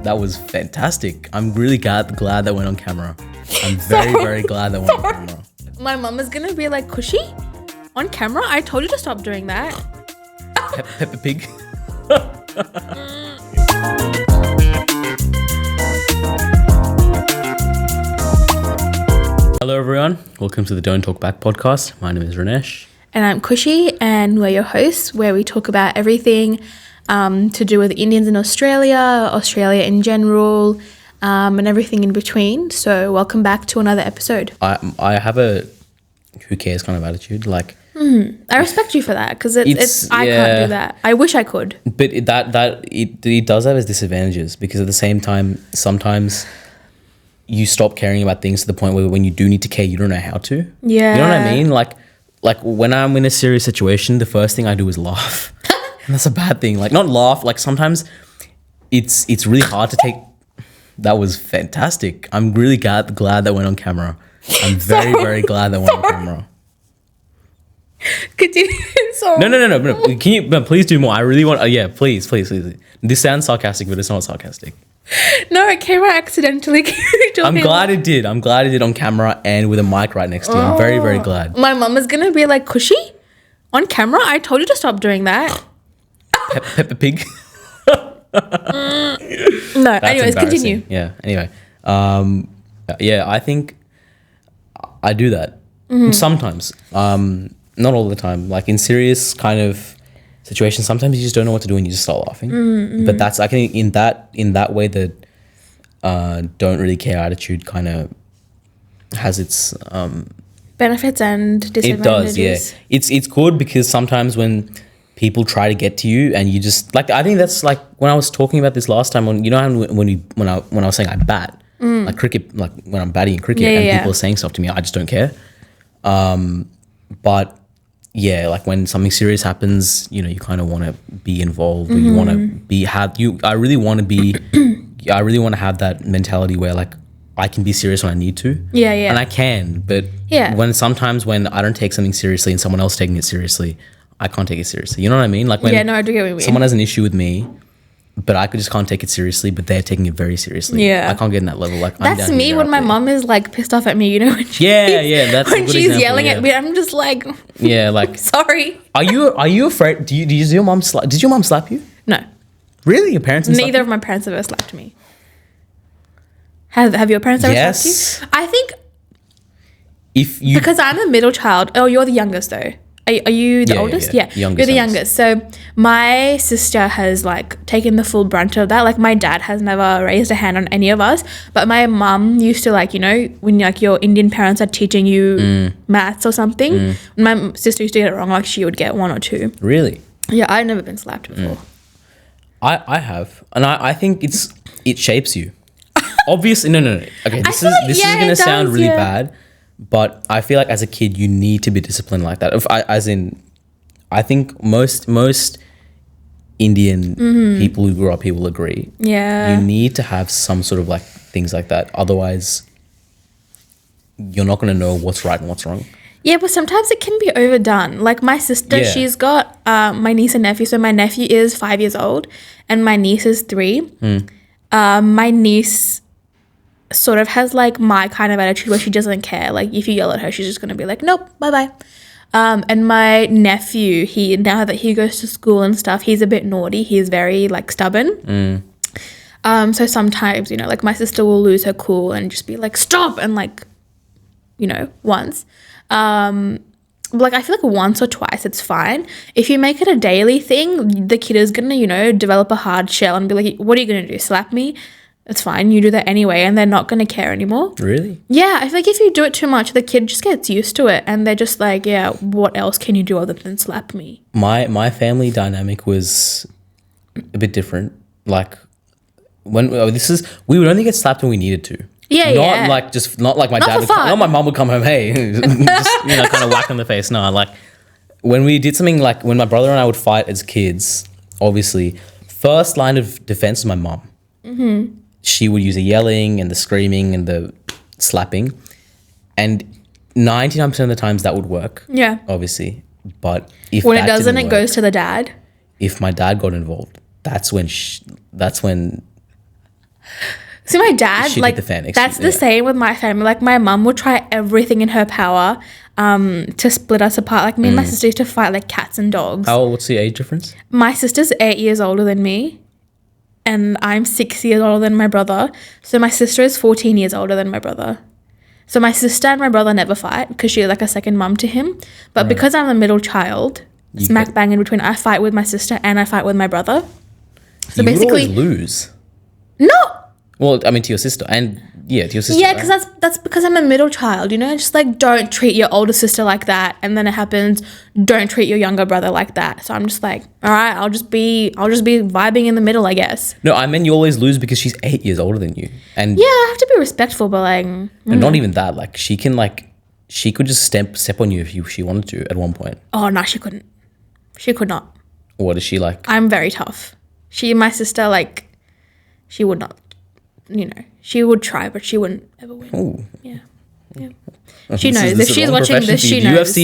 That was fantastic. I'm really glad that went on camera. I'm very glad that went on camera. My mum is gonna be like, Kushi, on camera? I told you to stop doing that. Peppa Pig. Hello everyone. Welcome to the Don't Talk Back podcast. My name is Ranesh. And I'm Kushi, and we're your hosts, where we talk about everything to do with Indians in Australia, Australia in general, and everything in between. So welcome back to another episode. I have a who cares kind of attitude. Like, I respect you for that, because it's I can't do that. I wish I could. But it does have its disadvantages, because at the same time, sometimes you stop caring about things to the point where when you do need to care, you don't know how to. Yeah. You know what I mean? Like when I'm in a serious situation, the first thing I do is laugh. And that's a bad thing. Like, not laugh. Like, sometimes it's really hard to take. That was fantastic. I'm really glad that went on camera. I'm very glad that went on camera. Continue. Sorry. No. Can you please do more? I really want. Please. This sounds sarcastic, but it's not sarcastic. No, it came out accidentally. I'm glad it did. I'm glad it did on camera and with a mic right next to you. I'm very glad. My mum is gonna be like, Kushi, on camera? I told you to stop doing that. Peppa Pig. No. Anyways, continue. Yeah. Anyway, I think I do that sometimes. Not all the time. Like, in serious kind of situations, sometimes you just don't know what to do and you just start laughing. But that's, I think, in that way, that don't really care attitude kind of has its benefits and disadvantages. It does, yeah. It's good, because sometimes when people try to get to you and you just, like, I think that's like when I was talking about this last time, when I was saying I bat, like cricket, like when I'm batting in cricket, people are saying stuff to me, I just don't care. But yeah, like when something serious happens, you know, you kind of want to be involved, or you want to I really want to have that mentality where, like, I can be serious when I need to. Yeah. And I can, but sometimes when I don't take something seriously and someone else taking it seriously, I can't take it seriously. You know what I mean? Like, when I do get what you mean. Someone has an issue with me, but I just can't take it seriously, but they're taking it very seriously. Yeah. I can't get in that level. Like, that's me when my mum is like pissed off at me, you know, when that's when she's yelling at me, I'm just like, like, sorry. Are you afraid? Did your mum slap you? No. Really? Your parents didn't slap you? Neither of my parents ever slapped me. Have your parents ever slapped you? I think because I'm a middle child. Oh, you're the youngest though. Are you the oldest? Yeah. You're the youngest. So my sister has like taken the full brunt of that. Like, my dad has never raised a hand on any of us, but my mum used to, like, you know, when like your Indian parents are teaching you maths or something, my sister used to get it wrong, like she would get 1 or 2. Really? Yeah, I've never been slapped before. I have, and I think it shapes you. Obviously, no. Okay, this is gonna sound really bad. But I feel like as a kid, you need to be disciplined like that. I think most Indian people who grew up here will agree. Yeah. You need to have some sort of like things like that. Otherwise, you're not going to know what's right and what's wrong. Yeah, but sometimes it can be overdone. Like, my sister, she's got my niece and nephew. So my nephew is 5 years old and my niece is 3. My niece sort of has like my kind of attitude where she doesn't care. Like, if you yell at her, she's just going to be like, nope, bye-bye. And my nephew, now that he goes to school and stuff, he's a bit naughty. He's very like stubborn. So sometimes, you know, like my sister will lose her cool and just be like, stop, and like, you know, once. Like, I feel like once or twice it's fine. If you make it a daily thing, the kid is going to, you know, develop a hard shell and be like, what are you going to do, slap me? It's fine. You do that anyway, and they're not going to care anymore. Really? Yeah. I feel like if you do it too much, the kid just gets used to it, and they're just like, yeah, what else can you do other than slap me? My family dynamic was a bit different. Like, we would only get slapped when we needed to. Yeah, Not like my dad would come, not my mum would come home, hey, just, you know, kind of whack in the face. No, like, when we did something, like when my brother and I would fight as kids, obviously, first line of defense was my mum. She would use the yelling and the screaming and the slapping, and 99% of the times that would work. Yeah. Obviously. But if when it doesn't, it goes to the dad. If my dad got involved, that's when See, my dad, Shit like, hit the fan. that's the same with my family. Like, my mum would try everything in her power to split us apart. Like, me and my sister used to fight like cats and dogs. What's the age difference? My sister's 8 years older than me, and I'm 6 years older than my brother. So my sister is 14 years older than my brother. So my sister and my brother never fight because she's like a second mum to him. But because I'm the middle child, smack bang in between, I fight with my sister and I fight with my brother. So You basically, would always lose. no. Well, I mean, to your sister to your sister. Yeah, because that's because I'm a middle child, you know? Just like, don't treat your older sister like that. And then it happens, don't treat your younger brother like that. So I'm just like, all right, I'll just be vibing in the middle, I guess. No, I mean, you always lose because she's 8 years older than you. And Yeah, I have to be respectful, but like, and not even that. Like, she could just step on you if she wanted to at one point. oh no, she couldn't. She could not. What is she like? I'm very tough. My sister, like, she would not, you know, she would try, but she wouldn't ever win. Ooh. Yeah. She knows. If she's watching this, she knows.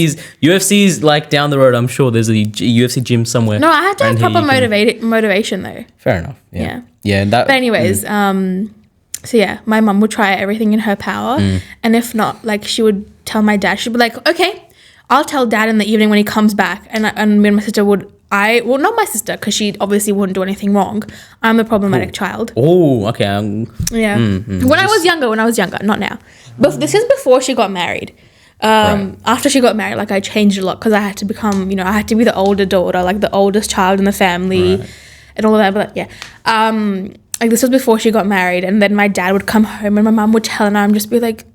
UFC's like down the road. I'm sure there's a UFC gym somewhere. No, I have to have around here proper motivation though. Fair enough. Yeah. Yeah. But anyways, so yeah, my mum would try everything in her power, and if not, like, she would tell my dad. She'd be like, "Okay, I'll tell dad in the evening when he comes back," and me and my sister would. Well, not my sister, because she obviously wouldn't do anything wrong. I'm the problematic child. Oh, okay. Yeah. When I was younger, not now. But this is before she got married. After she got married, like, I changed a lot because I had to become, you know, I had to be the older daughter, like the oldest child in the family and all of that. But yeah, like, this was before she got married, and then my dad would come home and my mum would tell, and I'd just be like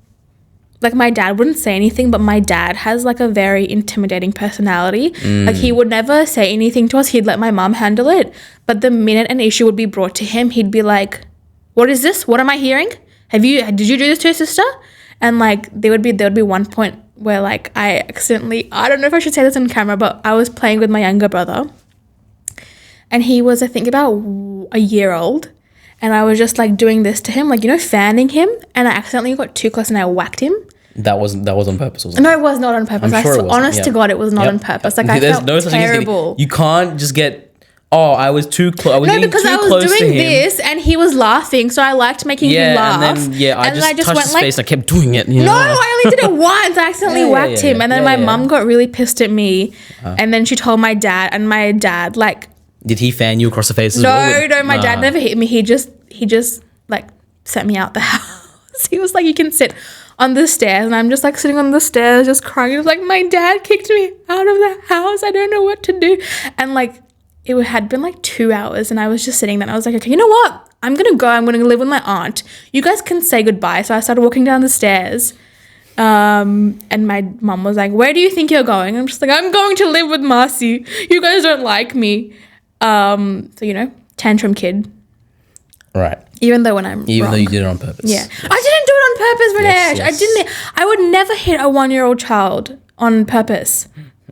my dad wouldn't say anything, but my dad has like a very intimidating personality. Like, he would never say anything to us. He'd let my mum handle it. But the minute an issue would be brought to him, he'd be like, "What is this? What am I hearing? Did you do this to your sister?" And like, there would be one point where, like, I don't know if I should say this on camera, but I was playing with my younger brother, and he was, I think, about a year old. And I was just like doing this to him, like, you know, fanning him, and I accidentally got too close and I whacked him. That was on purpose, wasn't it? No, it was not on purpose. I'm sure it wasn't. Honest to God, it was not on purpose. Like, I felt terrible. You can't just get, I was too close. I was getting too close to him. No, because I was doing this and he was laughing, so I liked making him laugh. And then, I just touched his face and I kept doing it. You know? No, I only did it once. I accidentally whacked him. And then my mum got really pissed at me. And then she told my dad, and my dad, like... Did he fan you across the face as well? well? No, my dad never hit me. He just like sent me out the house. He was like, "You can sit on the stairs," and I'm just like sitting on the stairs just crying. It was like, my dad kicked me out of the house. I don't know what to do. And like, it had been like 2 hours, and I was just sitting there, and I was like, okay, you know what? I'm gonna go. I'm gonna live with my aunt. You guys can say goodbye. So I started walking down the stairs. And my mum was like, "Where do you think you're going?" I'm just like, "I'm going to live with Marcy. You guys don't like me." So, you know, tantrum kid. Right. Even though you did it on purpose. Yeah. I didn't do it on purpose, Ranesh. Yes. I would never hit a 1-year-old child on purpose.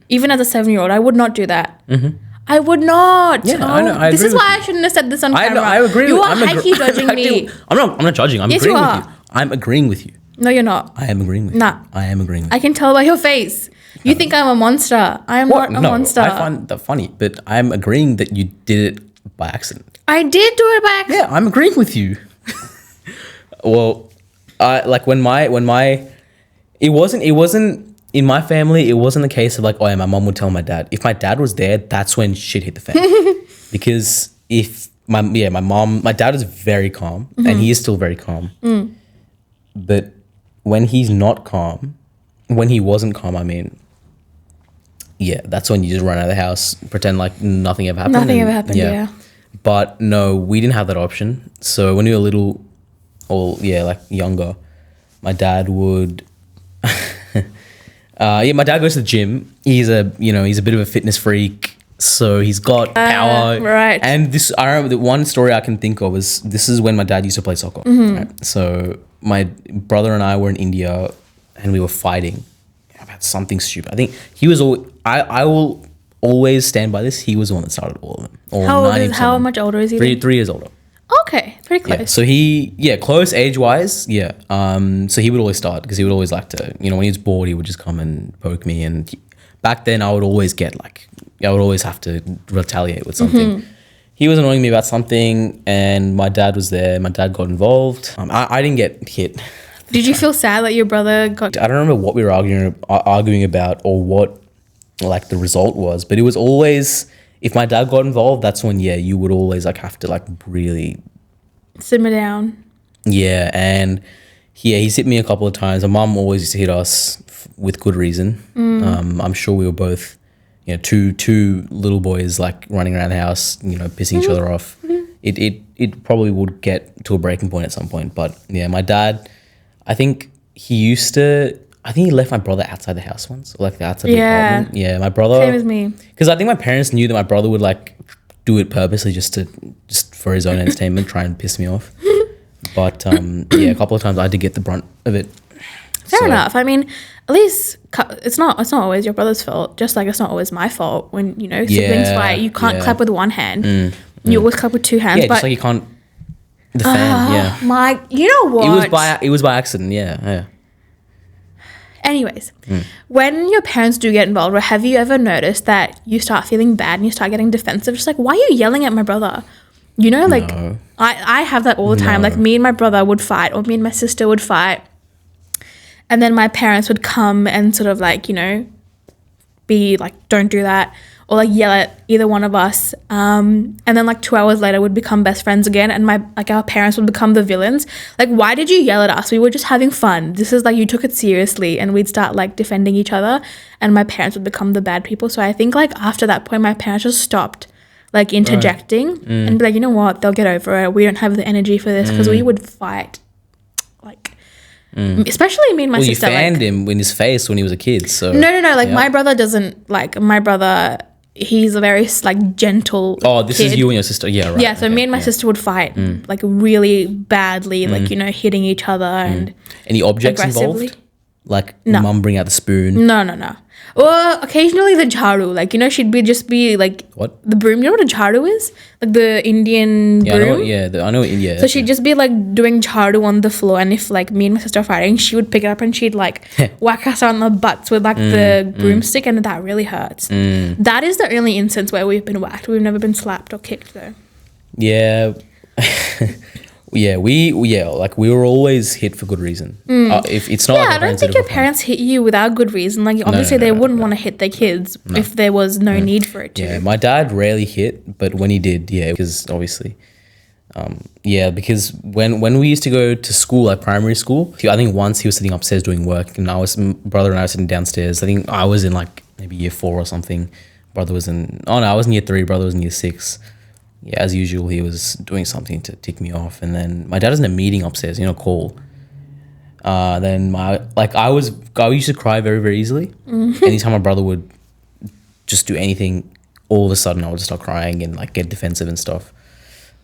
Even as a 7-year-old, I would not do that. Mm-hmm. I would not. Yeah, I know. This is why I shouldn't have said this on camera. I agree. You are high-key judging me. I'm not judging. I'm agreeing with you. I'm agreeing with you. No, you're not. I am agreeing with you. Nah. I am agreeing with you. I can tell by your face. You think I'm a monster. I am not a monster. I find that funny, but I'm agreeing that you did it by accident. I did do it by accident. Yeah, I'm agreeing with you. Well, like when it wasn't in my family. It wasn't the case of like, oh yeah, my mom would tell my dad. If my dad was there, that's when shit hit the fan. Because if my dad is very calm, and he is still very calm. But when he's not calm, when he wasn't calm, I mean, yeah, that's when you just run out of the house, pretend like nothing ever happened. Nothing ever happened, yeah. But no, we didn't have that option. So when we were little, or like younger, my dad would, my dad goes to the gym. He's a bit of a fitness freak. So he's got power. Right. And I remember the one story I can think of is, this is when my dad used to play soccer. Right? So my brother and I were in India and we were fighting about something stupid. I think he was I will always stand by this. He was the one that started all of them. How much older is he? 3 years older. Okay, pretty close. Yeah, so close age-wise, yeah. So he would always start because he would always like to, when he was bored, he would just come and poke me. And back then I would always have to retaliate with something. he was annoying me about something, and my dad was there. My dad got involved. I didn't get hit. Did you feel sad that your brother got? I don't remember what we were arguing about or what like the result was, but it was always, if my dad got involved, that's when you would always like have to like really simmer down. Yeah, and he's hit me a couple of times. My mum always used to hit us with good reason. I'm sure we were both, two little boys like running around the house, pissing each other off. It probably would get to a breaking point at some point. But yeah, my dad, I think he left my brother outside the house once, or like outside the apartment. Yeah, my brother. Same as me. Because I think my parents knew that my brother would like do it purposely just for his own entertainment, try and piss me off. But a couple of times I did get the brunt of it. Fair enough. I mean, at least it's not always your brother's fault. Just like it's not always my fault when siblings fight. You can't clap with one hand. You always clap with two hands. Yeah, just like you can't defend. You know what? It was by accident. Yeah. Anyways, when your parents do get involved, or have you ever noticed that you start feeling bad and you start getting defensive? Just like, why are you yelling at my brother? No. I have that all the time. Like me and my brother would fight, or me and my sister would fight. And then my parents would come and sort of like, be like, don't do that. Or like yell at either one of us. And then like 2 hours later we'd become best friends again. And our parents would become the villains. Like, why did you yell at us? We were just having fun. This is like, you took it seriously. And we'd start like defending each other. And my parents would become the bad people. So I think like after that point, my parents just stopped like interjecting and be like, you know what? They'll get over it. We don't have the energy for this. Because we would fight. Like, especially me and my sister. You fanned him in his face when he was a kid. So No. Like my brother doesn't, like my brother, he's a very like gentle this kid. is you and your sister. Yeah, right. Yeah, so me and my sister would fight like really badly, like, hitting each other and any objects involved? Like mum bring out the spoon? No. Or occasionally the jharu, like, she'd just be like, what? The broom, you know what a jharu is? Like the Indian broom? I know. Yeah. So she'd just be like doing jharu on the floor, and if like me and my sister are fighting, she would pick it up and she'd like whack us on the butts with like the broomstick, and that really hurts. That is the only instance where we've been whacked. We've never been slapped or kicked though. Yeah. We were always hit for good reason. If it's not, I don't think your parents hit you without good reason. Like obviously they wouldn't want to hit their kids if there was no need for it to. Yeah, my dad rarely hit, but when he did, because obviously, because when we used to go to school, like primary school, I think once he was sitting upstairs doing work, and brother and I were sitting downstairs. I think I was in like maybe year 4 or something. Brother was I was in year 3. Brother was in year 6. Yeah, as usual, he was doing something to tick me off, and then my dad was in a meeting upstairs, call. Then I used to cry very, very easily. Anytime my brother would just do anything, all of a sudden I would start crying and like get defensive and stuff.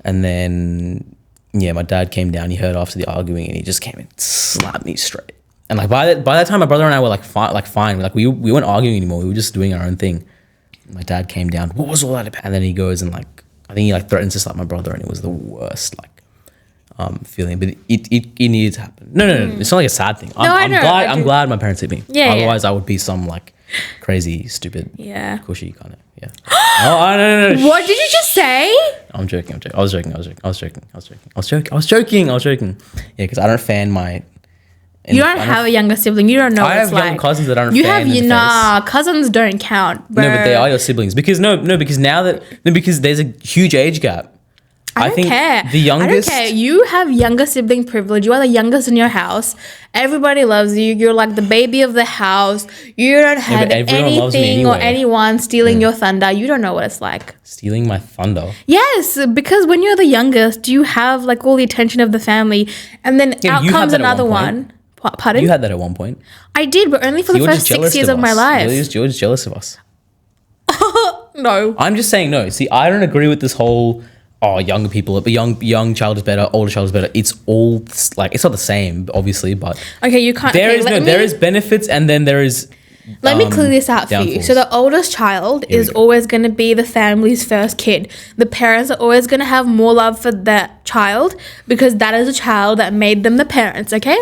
And then my dad came down. He heard after the arguing, and he just came and slapped me straight. And like by that time, my brother and I were like fine. Like we weren't arguing anymore. We were just doing our own thing. My dad came down. What was all that about? And then he goes and like, I think he like threatens to slap my brother, and it was the worst feeling. But it needed to happen. No. It's not like a sad thing. I'm glad my parents hit me. Yeah. Otherwise, I would be some like crazy, stupid, cushy kind of. Yeah. No. What did you just say? I'm joking. I was joking. Yeah, because I don't fan my. You don't have a younger sibling. You don't know what it's like. I have younger cousins that aren't. You have cousins don't count. Bro. No, but they are your siblings because because there's a huge age gap. I don't care. The youngest. I don't care. You have younger sibling privilege. You are the youngest in your house. Everybody loves you. You're like the baby of the house. You don't have anything or anyone stealing your thunder. You don't know what it's like. Stealing my thunder? Yes, because when you're the youngest, you have like all the attention of the family, and then out comes another one. Pardon? You had that at one point. I did, but only for the first 6 years of my life. You're just jealous of us. No. I'm just saying no. See, I don't agree with this whole, younger people, but young child is better, older child is better. It's all like, it's not the same, obviously, but. Okay, you can't. There is benefits, and then there is. Let me clear this out for you. So the oldest child is always going to be the family's first kid. The parents are always going to have more love for that child because that is a child that made them the parents, okay?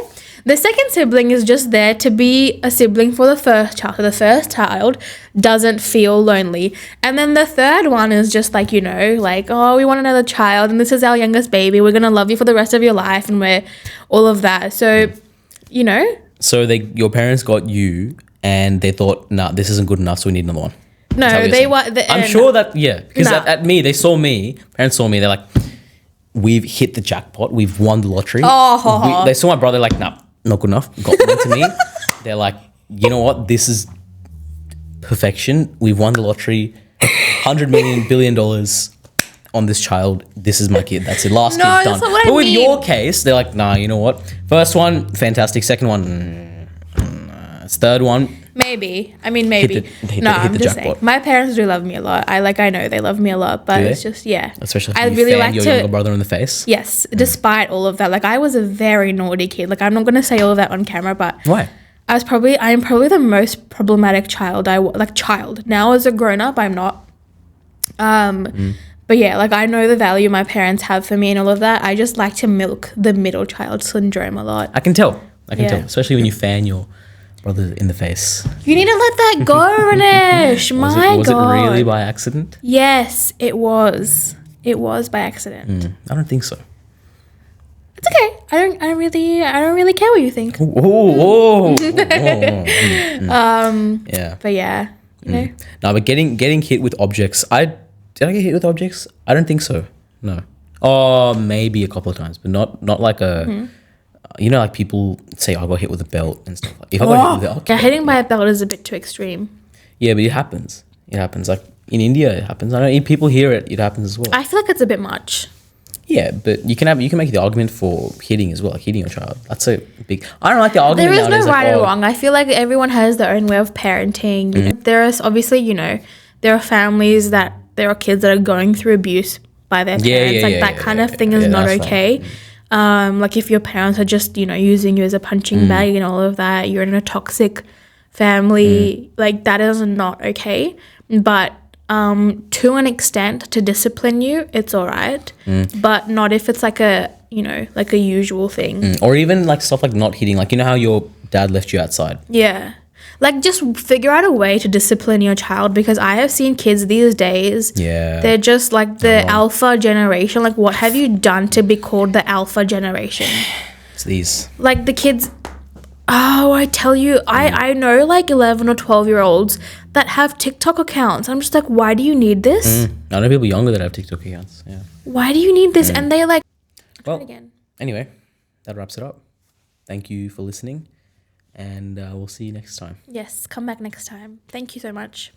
The second sibling is just there to be a sibling for the first child. So the first child doesn't feel lonely. And then the third one is just like, you know, like, oh, we want another child and this is our youngest baby. We're going to love you for the rest of your life and we're all of that. So, you know. So your parents got you and they thought, nah, this isn't good enough, so we need another one. No, they were. I'm sure that, yeah. Because at me, they saw me, parents saw me, they're like, we've hit the jackpot. We've won the lottery. Oh. They saw my brother like, nah, not good enough. Got one to me. They're like, you know what? This is perfection. We've won the lottery. $100 million, $1 billion on this child. This is my kid. That's it. Last kid done. That's not what But I with mean. your case, they're like, nah, you know what? First one, fantastic. Second one, third one. Maybe. I mean, maybe. Hit I'm the just jackpot. saying. My parents do love me a lot. I know they love me a lot, but Do they? it's just, yeah. Especially if I you really fan like your to. younger brother in the face. Yes, despite all of that. Like, I was a very naughty kid. Like, I'm not going to say all of that on camera, but Why? I am probably the most problematic child. Child. Now as a grown up, I'm not. But yeah, like I know the value my parents have for me and all of that. I just like to milk the middle child syndrome a lot. I can tell. Yeah. Especially when you fan your brother in the face. You need to let that go, Ranesh. Was it really by accident? Yes, it was. It was by accident. I don't think so. It's okay. I don't really care what you think. Whoa. Yeah. But yeah, you know. No, but getting hit with objects. Did I get hit with objects? I don't think so. No. Oh, maybe a couple of times, but not like a. You know, like people say, I got hit with a belt and stuff. If I got hit with it, Yeah, hitting by a belt is a bit too extreme. Yeah, but it happens. It happens. Like in India, it happens. I know people hear it. It happens as well. I feel like it's a bit much. Yeah, but you can make the argument for hitting as well, like hitting your child. That's a big. I don't like the argument. There is no nowadays, right like, or wrong. I feel like everyone has their own way of parenting. You know? There is obviously, you know, there are families that there are kids that are going through abuse by their parents. That kind of thing is not okay. Like if your parents are just, you know, using you as a punching bag and all of that, you're in a toxic family, like that is not okay. But to an extent, to discipline you, it's all right. But not if it's like a, you know, like a usual thing. Or even like stuff like not hitting, like you know how your dad left you outside. Yeah. Like just figure out a way to discipline your child, because I have seen kids these days. Yeah. They're just like the alpha generation. Like what have you done to be called the alpha generation? It's these. Like the kids, oh, I tell you, I know like 11 or 12-year-olds that have TikTok accounts. I'm just like, why do you need this? I know people younger that have TikTok accounts. Yeah. Why do you need this? And they like, Well, again. anyway, that wraps it up. Thank you for listening. And we'll see you next time. Yes, come back next time. Thank you so much.